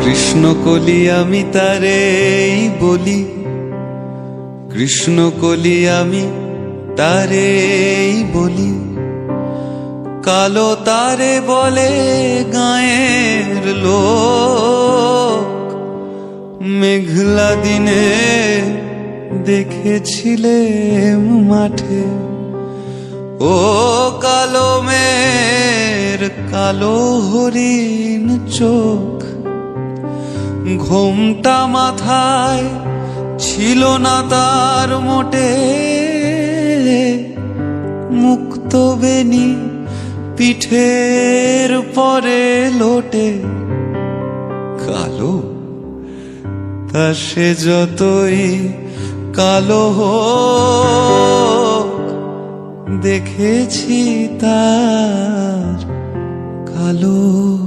কৃষ্ণকলি আমি তারেই বলি, কৃষ্ণকলি আমি তারেই বলি। কালো তারে বলে গায়ের লোক, মেঘলা দিনে দেখেছিলে মাঠে। ও কালো মের কালো হরিণ চোখ, ঘোমটা মাথায় ছিল না তার মোটে। মুক্ত বেনি পিঠের পরে লোটে। কালো তা সে যতই কালো হোক, দেখেছি তার কালো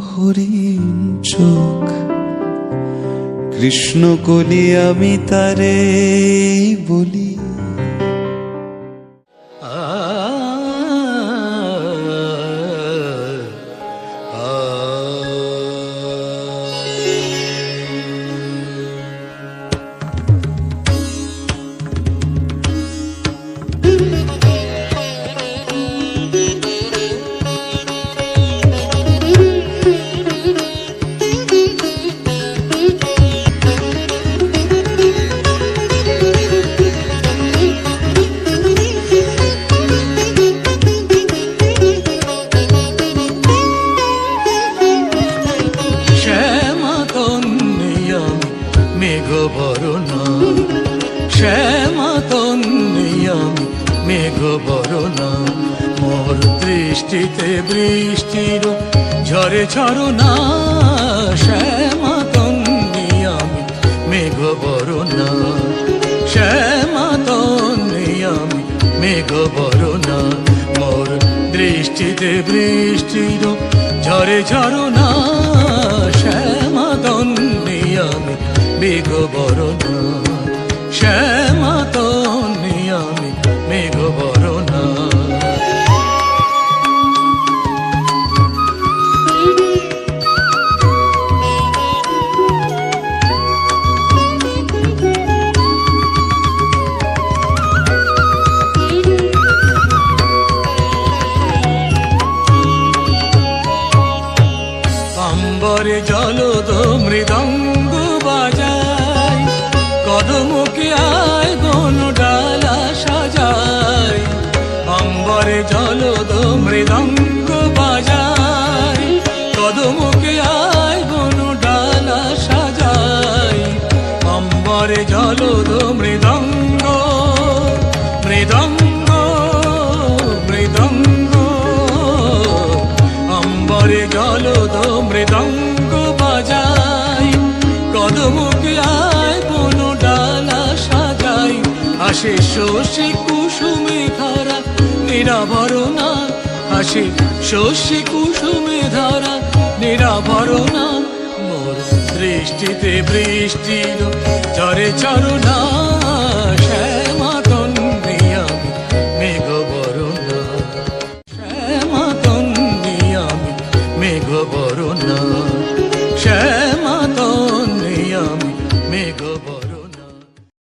হরিণ চোখ। কৃষ্ণকলি আমি তারেই বলি। মেঘ বরণা মোর দৃষ্টিতে বৃষ্টির ঝরে ঝরনা। শ্যামা তন্নি আমি মেঘ বরণা, শ্যামা তন্নি আমি মেঘ বরণা। মোর দৃষ্টিতে বৃষ্টির ঝরে ঝরনা। শ্যামা তন্নি আমি মেঘ বরণা, শ্যামা তন্নি আমি মেঘ বরণা। অম্বরে জলদ মৃদঙ্গ বাজায়, কদমুখী আয় গণ ডালা সাজায়। অম্বরে জলদ মৃদঙ্গ বাজায়, কদমুখী আয় গণ ডালা সাজায়। অম্বরে জলদ মৃদঙ্গ মৃদঙ্গ মৃদঙ্গ, অম্বরে জলদ মৃদঙ্গ বাজায়। কদমুখী আয় বন ডালা সাজাই। আসে শশী কুসুমে ধারা নিরাভরণা, আসে শশী কুসুমে ধারা নিরাভরণা। মোর দৃষ্টিতে বৃষ্টির ঝরে ঝরনা।